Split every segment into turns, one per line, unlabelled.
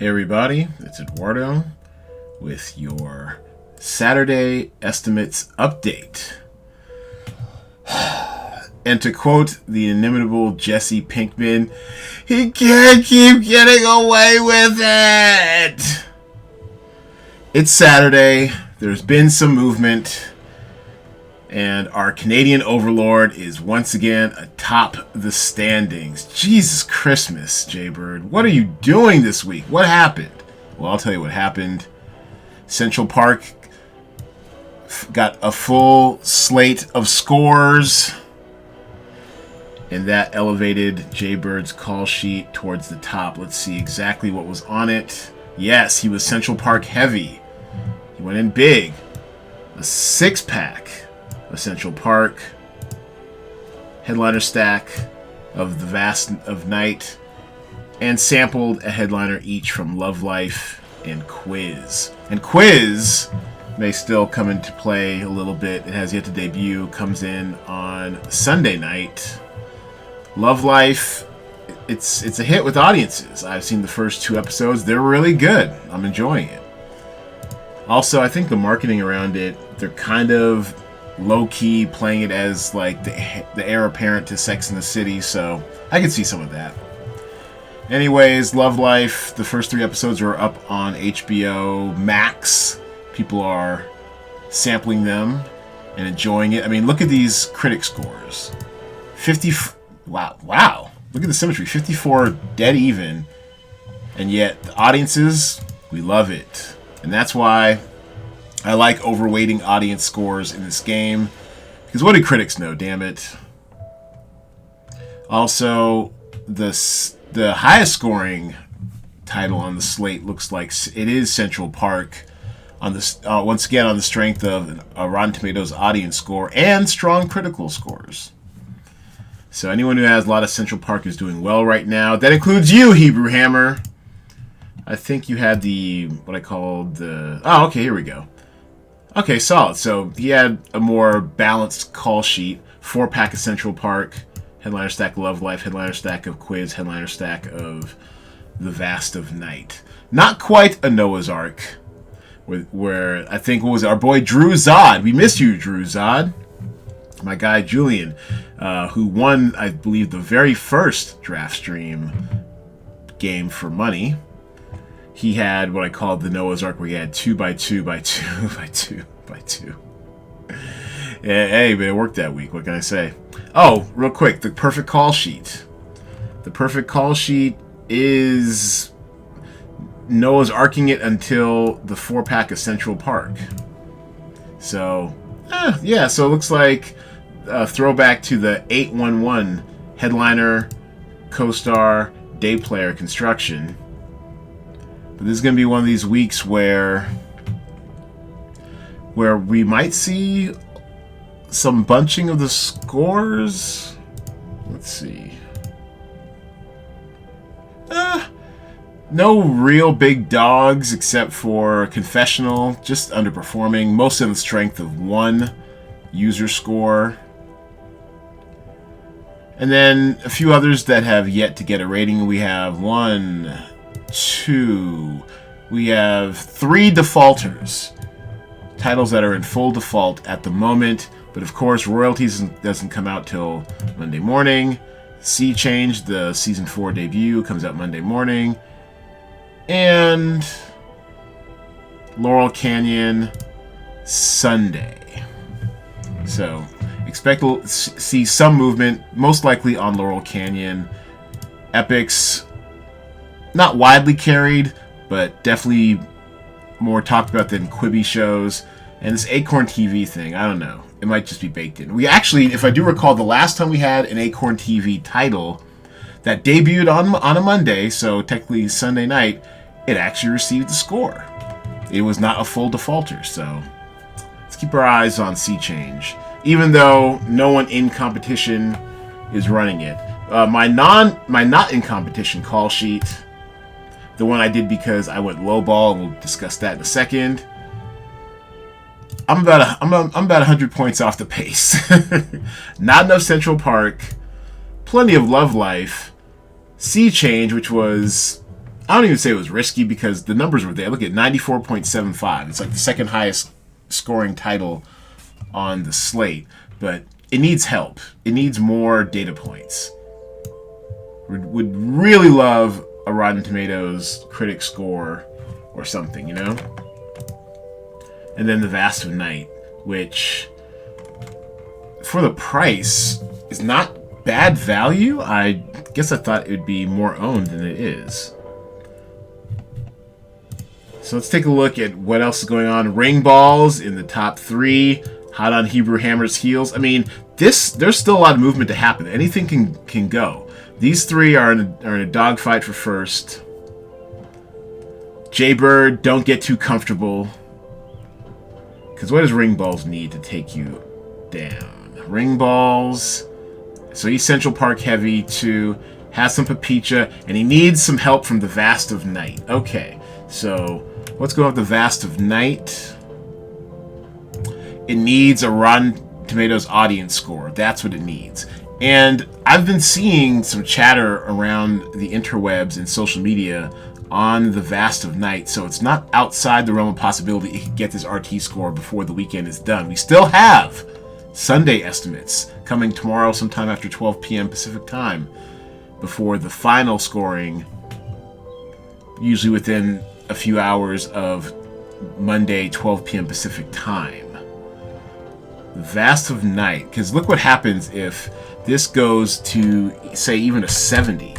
Hey everybody, it's Edwardo with your Saturday Estimates Update. And to quote the inimitable Jesse Pinkman, he can't keep getting away with it! It's Saturday, there's been some movement, and our Canadian overlord is once again atop the standings. Jesus Christmas, Jaybird. What are you doing this week? What happened? Well, I'll tell you what happened. Central Park got a full slate of scores, and that elevated Jaybird's call sheet towards the top. Let's see exactly what was on it. Yes, he was Central Park heavy. He went in big. A six-pack of Central Park, headliner stack of the Vast of Night, and sampled a headliner each from Love Life and Quiz. And Quiz may still come into play a little bit. It has yet to debut. Comes in on Sunday night. Love Life, it's a hit with audiences. I've seen the first two episodes. They're really good. I'm enjoying it. Also, I think the marketing around it, they're kind of low-key playing it as like the heir apparent to Sex and the City, so I can see some of that. Anyways, Love Life, the first three episodes are up on HBO Max. People are sampling them and enjoying it. I mean, look at these critic scores. Wow. Look at the symmetry. 54 dead even, and yet the audiences, we love it. And that's why I like overweighting audience scores in this game. Because what do critics know, damn it? Also, the highest scoring title on the slate looks like it is Central Park. On this, once again, on the strength of a Rotten Tomatoes audience score and strong critical scores. So anyone who has a lot of Central Park is doing well right now. That includes you, Hebrew Hammer. I think you had what I called the... Oh, okay, here we go. Okay, solid. So he had a more balanced call sheet. 4-pack of Central Park, headliner stack of Love Life, headliner stack of Quiz, headliner stack of The Vast of Night. Not quite a Noah's Ark, where I think what was our boy Drew Zod. We miss you, Drew Zod. My guy Julian, who won, I believe, the very first DraftStream game for money. He had what I called the Noah's Ark, where he had 2x2x2x2x2. Hey, but it worked that week. What can I say? Oh, real quick, the perfect call sheet. The perfect call sheet is Noah's Arking it until the 4-pack of Central Park. So, yeah, so it looks like a throwback to the 811 headliner, co-star, day player construction. But this is going to be one of these weeks where we might see some bunching of the scores. Let's see. No real big dogs except for Confessional, just underperforming, most on the strength of one user score. And then a few others that have yet to get a rating. We have 1, 2, we have 3 defaulters. Titles that are in full default at the moment, but of course royalties doesn't come out till Monday morning. Sea Change, the season 4 debut, comes out Monday morning. And Laurel Canyon Sunday. So expect to see some movement, most likely on Laurel Canyon. Epics, not widely carried, but definitely more talked about than Quibi shows. And this Acorn TV thing, I don't know. It might just be baked in. We actually, if I do recall, the last time we had an Acorn TV title that debuted on a Monday, so technically Sunday night, it actually received the score. It was not a full defaulter, so let's keep our eyes on Sea Change. Even though no one in competition is running it. My not in competition call sheet, the one I did because I went low ball, and we'll discuss that in a second. I'm about 100 points off the pace. Not enough Central Park, plenty of Love Life, Sea Change, which was I don't even say it was risky because the numbers were there. Look at 94.75. It's like the second highest scoring title on the slate. But it needs help. It needs more data points. Would really love a Rotten Tomatoes critic score or something, you know? And then The Vast of Night, which, for the price, is not bad value. I guess I thought it would be more owned than it is. So let's take a look at what else is going on. Ring Balls in the top 3. Hot on Hebrew Hammer's heels. I mean, there's still a lot of movement to happen. Anything can go. These 3 are in a dogfight for first. Jaybird, don't get too comfortable. Because what does Ring Balls need to take you down? Ring Balls. So he's Central Park heavy too. Has some Papicha. And he needs some help from the Vast of Night. Okay. So let's go with the Vast of Night. It needs a Rotten Tomatoes audience score. That's what it needs. And I've been seeing some chatter around the interwebs and social media on the Vast of Night, so it's not outside the realm of possibility it could get this RT score before the weekend is done. We still have Sunday estimates coming tomorrow sometime after 12 p.m. Pacific time before the final scoring, usually within a few hours of Monday, 12 p.m. Pacific time. The Vast of Night, because look what happens if this goes to, say, even a 70.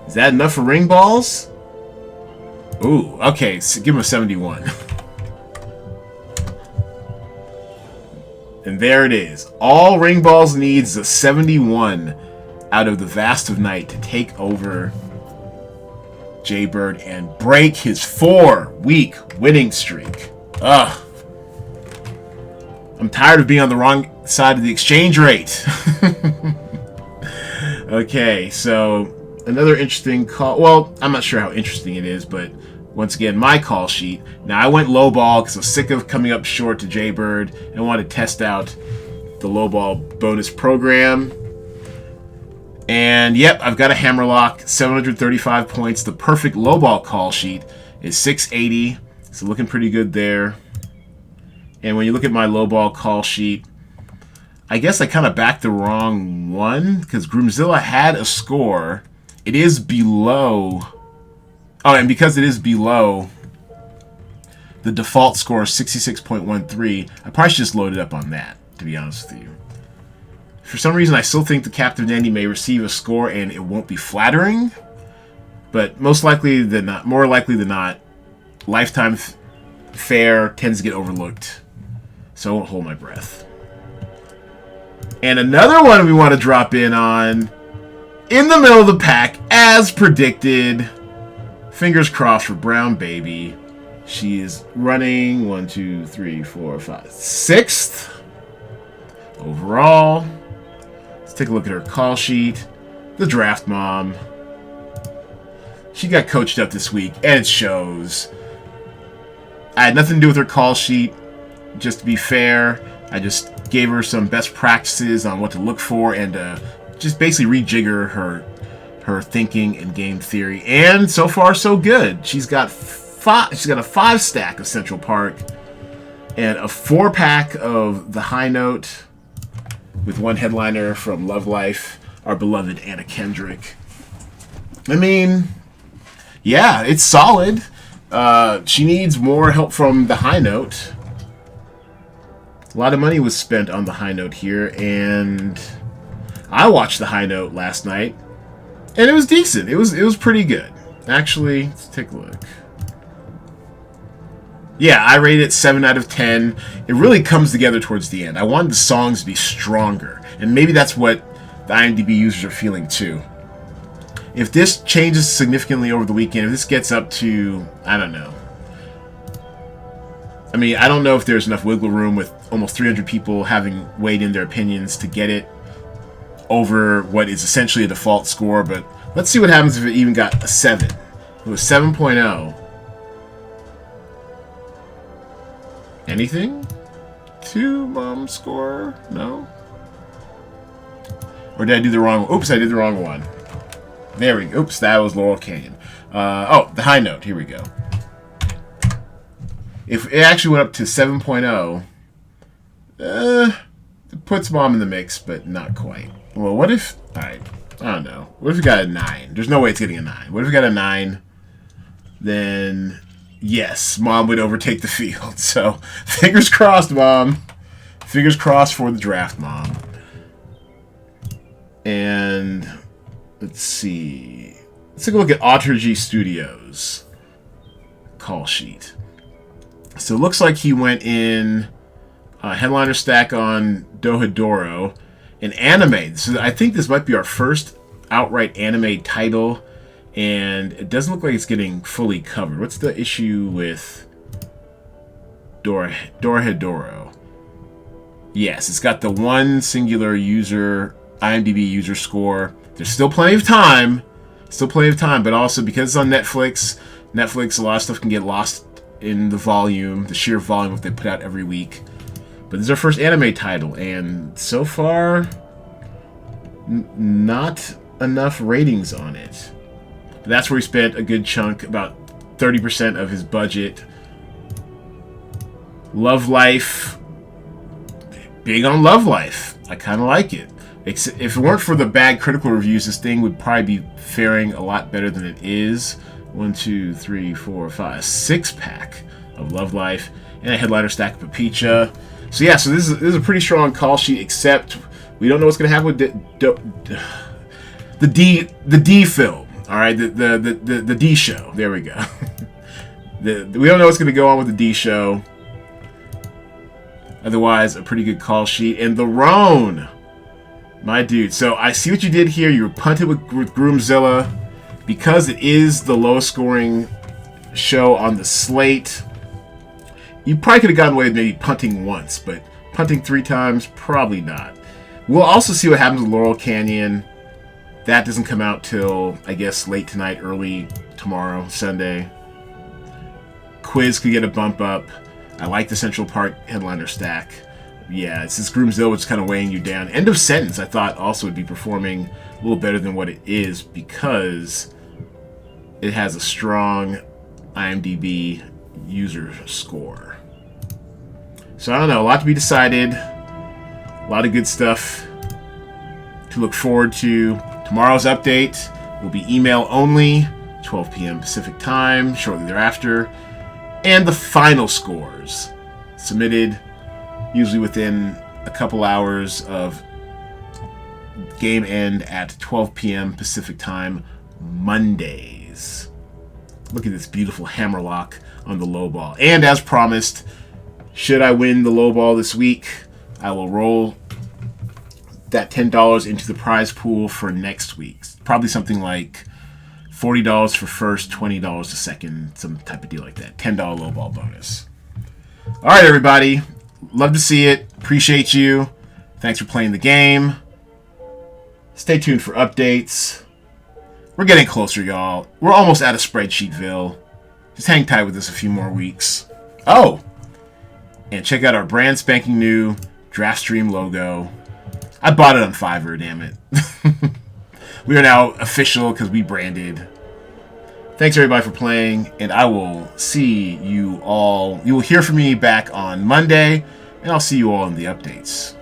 Is that enough for Ring Balls? Ooh, okay, so give him a 71. And there it is. All Ring Balls needs a 71 out of the Vast of Night to take over Jaybird and break his 4-week winning streak. Ugh. I'm tired of being on the wrong side of the exchange rate. Okay, so another interesting call. Well, I'm not sure how interesting it is, but once again, my call sheet. Now, I went low ball because I was sick of coming up short to Jaybird and wanted to test out the low ball bonus program. And yep, I've got a hammerlock, 735 points. The perfect low ball call sheet is 680, so looking pretty good there. And when you look at my low ball call sheet, I guess I kind of backed the wrong one because Groomzilla had a score. It is below. Oh, and because it is below the default score, 66.13, I probably should just load it up on that, to be honest with you. For some reason, I still think the Captain Dandy may receive a score and it won't be flattering. But most likely than not, more likely than not, Lifetime Fare tends to get overlooked. So I won't hold my breath. And another one we want to drop in on, in the middle of the pack, as predicted. Fingers crossed for Brown Baby. She is running 1, 2, 3, 4, 5, 6th overall. Let's take a look at her call sheet. The Draft Mom. She got coached up this week, and it shows. I had nothing to do with her call sheet. Just to be fair, I just gave her some best practices on what to look for and just basically rejigger her thinking and game theory. And so far, so good. She's got a 5-stack of Central Park and a 4-pack of the High Note with one headliner from Love Life, our beloved Anna Kendrick. I mean, yeah, it's solid. She needs more help from the High Note. A lot of money was spent on the High Note here, and I watched the High Note last night, and it was decent. It was pretty good. Actually, let's take a look. Yeah, I rate it 7 out of 10. It really comes together towards the end. I wanted the songs to be stronger, and maybe that's what the IMDb users are feeling too. If this changes significantly over the weekend, if this gets up to, I don't know. I mean, I don't know if there's enough wiggle room with almost 300 people having weighed in their opinions to get it over what is essentially a default score, but let's see what happens if it even got a 7. It was 7.0. Anything? 2 mom score? No? Or did I do the wrong one? Oops, I did the wrong one. There we go. Oops, that was Laurel Canyon. Oh, the high note. Here we go. If it actually went up to 7.0, it puts Mom in the mix, but not quite. Well, what if... Alright, I don't know. What if we got a 9? There's no way it's getting a 9. What if we got a 9? Then, yes, Mom would overtake the field. So, fingers crossed, Mom. Fingers crossed for the draft, Mom. And, let's see. Let's take a look at Autergy Studios call sheet. So it looks like he went in headliner stack on Dohedoro. An anime. So I think this might be our first outright anime title. And it doesn't look like it's getting fully covered. What's the issue with Dohedoro? Yes, it's got the one singular user, IMDb user score. There's still plenty of time. Still plenty of time, but also because it's on Netflix, a lot of stuff can get lost in the volume, the sheer volume of what they put out every week. But this is our first anime title, and so far, not enough ratings on it. But that's where he spent a good chunk, about 30% of his budget. Love Life. Big on Love Life. I kind of like it. If it weren't for the bad critical reviews, this thing would probably be faring a lot better than it is. 1, 2, 3, 4, 5, 6-pack of Love Life and a headliner stack of Papicha. So yeah, so this is a pretty strong call sheet. Except we don't know what's going to happen with the D film. All right, the D show. There we go. We don't know what's going to go on with the D show. Otherwise, a pretty good call sheet. And the Roan, my dude. So I see what you did here. You were punted with Groomzilla. Because it is the lowest scoring show on the slate, you probably could have gotten away with maybe punting once, but punting 3 times, probably not. We'll also see what happens with Laurel Canyon. That doesn't come out till, I guess, late tonight, early tomorrow, Sunday. Quiz could get a bump up. I like the Central Park headliner stack. Yeah, it's this Groomzilla which is kind of weighing you down. End of Sentence, I thought, also would be performing a little better than what it is because it has a strong IMDb user score. So I don't know, a lot to be decided. A lot of good stuff to look forward to. Tomorrow's update will be email only, 12 p.m. Pacific time, shortly thereafter. And the final scores submitted usually within a couple hours of game end at 12 p.m. Pacific time, Mondays. Look at this beautiful hammerlock on the low ball. And as promised, should I win the low ball this week, I will roll that $10 into the prize pool for next week. Probably something like $40 for first, $20 to second, some type of deal like that. $10 low ball bonus. All right, everybody. Love to see it. Appreciate you. Thanks for playing the game. Stay tuned for updates. We're getting closer, y'all. We're almost out of Spreadsheetville. Just hang tight with us a few more weeks. Oh! And check out our brand spanking new DraftStream logo. I bought it on Fiverr, damn it. We are now official because we branded. Thanks everybody for playing, and I will see you all. You will hear from me back on Monday, and I'll see you all in the updates.